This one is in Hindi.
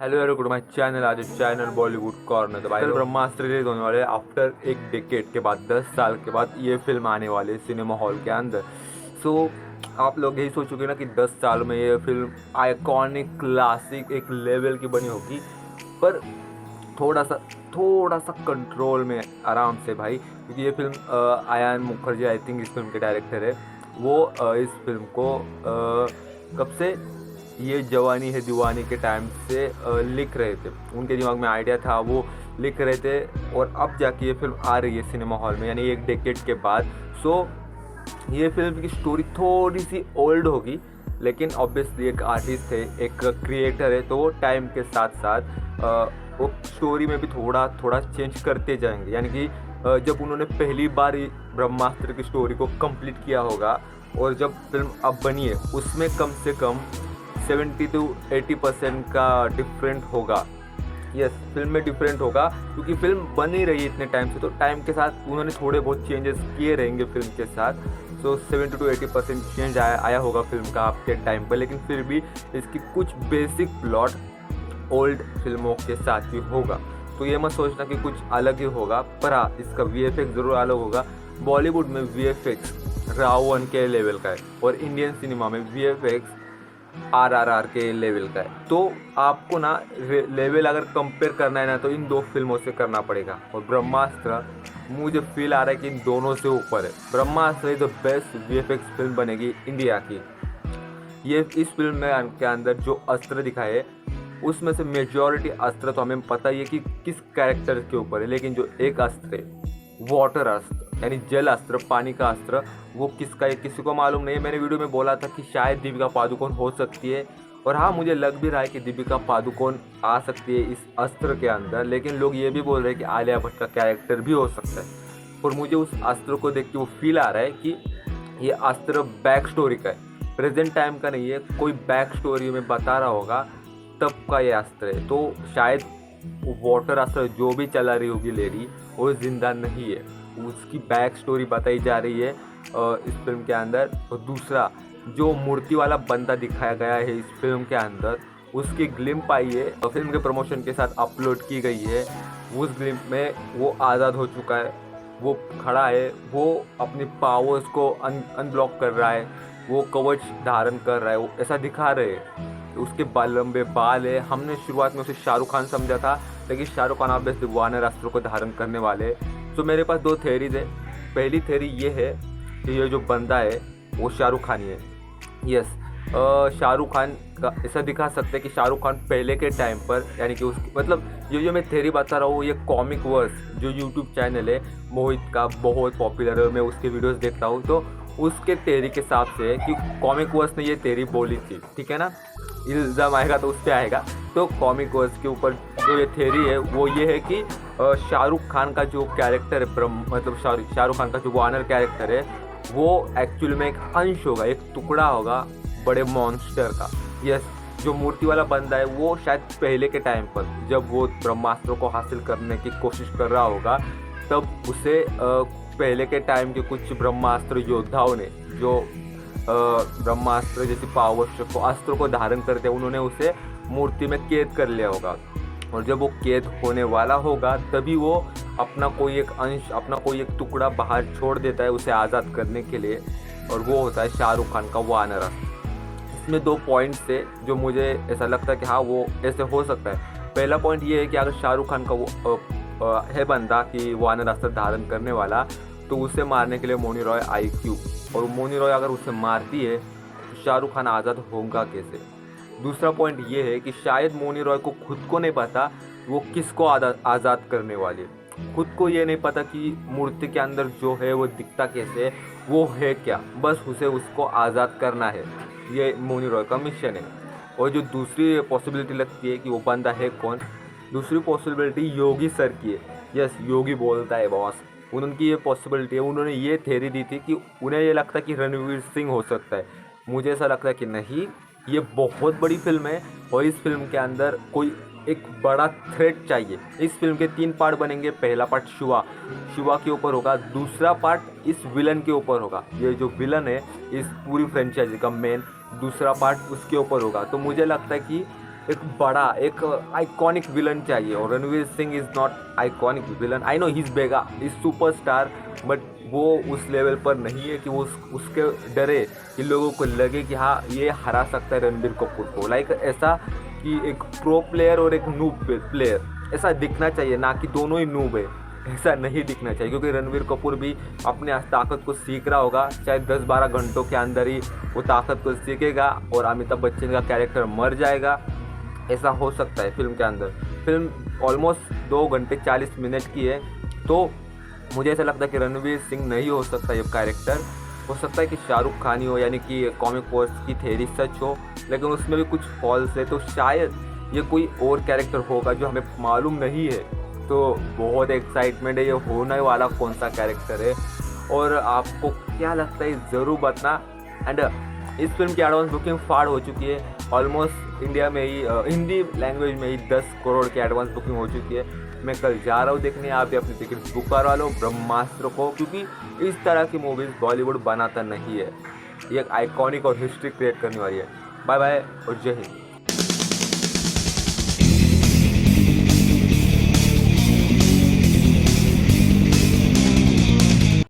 Hello hello good my channel. आज चैनल बॉलीवुड कॉर्नर। तो भाई ब्रह्मास्त्र रिलीज होने वाले आफ्टर एक डेकेड के बाद, 10 साल के बाद ये फिल्म आने वाली है सिनेमा हॉल के अंदर। सो आप लोग यही सोचोगे ना कि 10 साल में ये फिल्म आइकॉनिक क्लासिक एक लेवल की बनी होगी, पर थोड़ा सा थोड़ा सा कंट्रोल में आराम से भाई, क्योंकि ये film Ayan Mukherjee I think इस फिल्म के डायरेक्टर है। वो इस फिल्म को कब से, ये जवानी है दीवानी के टाइम से लिख रहे थे। उनके दिमाग में आइडिया था, वो लिख रहे थे, और अब जाके ये फिल्म आ रही है सिनेमा हॉल में, यानी एक डेकेड के बाद। सो ये फिल्म की स्टोरी थोड़ी सी ओल्ड होगी, लेकिन ऑब्वियसली एक आर्टिस्ट है, एक क्रिएटर है, तो वो टाइम के साथ साथ वो स्टोरी में भी थोड़ा थोड़ा चेंज करते जाएंगे। यानी कि जब उन्होंने पहली बार ब्रह्मास्त्र की स्टोरी को कंप्लीट किया होगा, और जब फिल्म अब बनी है, उसमें कम से कम 70 to 80% का डिफरेंट होगा। यस, फिल्म में डिफरेंट होगा, क्योंकि फिल्म बन ही रही है इतने टाइम से, तो टाइम के साथ उन्होंने थोड़े बहुत चेंजेस किए रहेंगे फिल्म के साथ। सो 70 to 80% चेंज आया होगा फिल्म का आपके टाइम पर, लेकिन फिर भी इसकी कुछ बेसिक प्लॉट ओल्ड फिल्मों के साथ भी होगा। तो ये मत सोचना कि कुछ अलग ही होगा, पर हाँ, इसका VFX ज़रूर अलग होगा। बॉलीवुड में VFX रावण के लेवल का है, और इंडियन सिनेमा में VFX RRR के लेवल का है। तो आपको ना लेवल अगर कंपेयर करना है ना, तो इन दो फिल्मों से करना पड़ेगा, और ब्रह्मास्त्र मुझे फील आ रहा है कि इन दोनों से ऊपर है। Brahmastra is the best VFX film बनेगी इंडिया की। ये इस फिल्म में के अंदर जो अस्त्र दिखाए है, उसमें से मेजॉरिटी अस्त्र तो हमें पता ही है कि किस कैरेक्टर के ऊपर है, लेकिन जो एक अस्त्र है वाटर अस्त्र, यानी जल अस्त्र, पानी का अस्त्र, वो किसका है किसी को मालूम नहीं है। मैंने वीडियो में बोला था कि शायद दीपिका पादुकोण हो सकती है, और हाँ, मुझे लग भी रहा है कि दीपिका पादुकोण आ सकती है इस अस्त्र के अंदर, लेकिन लोग ये भी बोल रहे हैं कि आलिया भट्ट का कैरेक्टर भी हो सकता है। और मुझे उस अस्त्र को देख के वो फील आ रहा है कि ये अस्त्र बैक स्टोरी का है, प्रेजेंट टाइम का नहीं है, कोई बैक स्टोरी में बता रहा होगा तब का ये अस्त्र है। तो शायद वो वाटर अस्त्र जो भी चला रही होगी लेडी, वो जिंदा नहीं है, उसकी बैक स्टोरी बताई जा रही है इस फिल्म के अंदर। और दूसरा, जो मूर्ति वाला बंदा दिखाया गया है इस फिल्म के अंदर, उसकी ग्लिम्प आई है, फिल्म के प्रमोशन के साथ अपलोड की गई है। उस ग्लिम्प में वो आज़ाद हो चुका है, वो खड़ा है, वो अपनी पावर्स को अनब्लॉक कर रहा है, वो कवच धारण कर रहा है, वो ऐसा दिखा रहे हैं। उसके लंबे बाल है। हमने शुरुआत में उसे शाहरुख खान समझा था, लेकिन शाहरुख खान ऑब्वियसली वानर अस्त्र को धारण करने वाले। तो मेरे पास दो थेरीज है। पहली थेरी ये है कि ये जो बंदा है वो शाहरुख खान ही है। यस, शाहरुख खान का ऐसा दिखा सकते हैं कि शाहरुख खान पहले के टाइम पर, यानी कि उसकी मतलब ये जो मैं थेरी बता रहा हूँ, ये कॉमिक वर्स जो यूट्यूब चैनल है मोहित का, बहुत पॉपुलर है, मैं उसके वीडियोस देखता हूँ, तो उसके थेरी के हिसाब से कि कॉमिक वर्स ने ये थेरी बोली थी, ठीक है ना, इल्ज़ाम आएगा तो उस पर आएगा। तो कॉमिक वर्स के ऊपर जो ये थेरी है वो ये है कि शाहरुख खान का जो कैरेक्टर है, मतलब शाहरुख खान का जो वानर कैरेक्टर है, वो एक्चुअल में एक अंश होगा, एक टुकड़ा होगा बड़े मॉन्स्टर का। यस, जो मूर्ति वाला बंदा है वो शायद पहले के टाइम पर जब वो ब्रह्मास्त्र को हासिल करने की कोशिश कर रहा होगा, तब उसे पहले के टाइम के कुछ ब्रह्मास्त्र योद्धाओं ने, जो ब्रह्मास्त्र जैसी पावर को अस्त्र को धारण करते, उन्होंने उसे मूर्ति में कैद कर लिया होगा। और जब वो कैद होने वाला होगा, तभी वो अपना कोई एक अंश, अपना कोई एक टुकड़ा बाहर छोड़ देता है उसे आज़ाद करने के लिए, और वो होता है शाहरुख खान का वानर अस्त्र। इसमें दो पॉइंट्स थे जो मुझे ऐसा लगता है कि हाँ, वो ऐसे हो सकता है। पहला पॉइंट ये है कि अगर शाहरुख खान का वो है बंदा कि वानर अस्त्र धारण करने वाला, तो उसे मारने के लिए मोनी रॉय आई क्यों, और मोनी रॉय अगर उसे मारती है तो शाहरुख खान आज़ाद होगा कैसे। दूसरा पॉइंट ये है कि शायद मोनी रॉय को खुद को नहीं पता वो किसको आज़ाद करने वाली है। खुद को ये नहीं पता कि मूर्ति के अंदर जो है वो दिखता कैसे है, वो है क्या, बस उसे उसको आज़ाद करना है, ये मोनी रॉय का मिशन है। और जो दूसरी पॉसिबिलिटी लगती है कि वो बंदा है कौन, दूसरी पॉसिबिलिटी योगी सर की है। यस, योगी बोलता है बॉस, उनकी ये पॉसिबिलिटी है। उन्होंने ये थ्योरी दी थी कि उन्हें ये लगता है कि रणवीर सिंह हो सकता है। मुझे ऐसा लगता है कि नहीं, ये बहुत बड़ी फिल्म है, और इस फिल्म के अंदर कोई एक बड़ा थ्रेट चाहिए। इस फिल्म के 3 पार्ट बनेंगे। पहला पार्ट शिवा के ऊपर होगा, दूसरा पार्ट इस विलन के ऊपर होगा, ये जो विलन है इस पूरी फ्रेंचाइजी का मेन, दूसरा पार्ट उसके ऊपर होगा। तो मुझे लगता है कि एक बड़ा एक आइकॉनिक विलन चाहिए, और Ranveer Singh is not iconic villain. I know he is बेगा, इज़ सुपरस्टार, बट वो उस लेवल पर नहीं है कि वो उसके डरे कि लोगों को लगे कि हाँ ये हरा सकता है रणबीर कपूर को। लाइक ऐसा कि एक प्रो प्लेयर और एक नूब प्लेयर ऐसा दिखना चाहिए, ना कि दोनों ही नूब है, ऐसा नहीं दिखना चाहिए। क्योंकि रणबीर कपूर भी अपने ताकत को सीख रहा होगा, शायद 10-12 घंटों के अंदर ही वो ताकत को सीखेगा और अमिताभ बच्चन का कैरेक्टर मर जाएगा, ऐसा हो सकता है फिल्म के अंदर। फिल्म ऑलमोस्ट 2 घंटे 40 मिनट की है, तो मुझे ऐसा लगता है कि रणवीर सिंह नहीं हो सकता ये कैरेक्टर। हो सकता है कि शाहरुख खान ही हो, यानी कि कॉमिक पोस्ट की थेरी सच हो, लेकिन उसमें भी कुछ फॉल्स है, तो शायद ये कोई और कैरेक्टर होगा जो हमें मालूम नहीं है। तो बहुत एक्साइटमेंट है, ये होने वाला कौन सा कैरेक्टर है और आपको क्या लगता है ज़रूर बताना। एंड इस फिल्म की एडवांस बुकिंग फाड़ हो चुकी है, ऑलमोस्ट इंडिया में ही हिंदी लैंग्वेज में ही 10 करोड़ की एडवांस बुकिंग हो चुकी है। मैं कल जा रहा हूँ देखने, आप भी अपनी टिकट बुक करवा लो ब्रह्मास्त्र को, क्योंकि इस तरह की मूवीज़ बॉलीवुड बनाता नहीं है। ये एक आइकॉनिक और हिस्ट्री क्रिएट करने वाली है। बाय बाय और जय हिंद।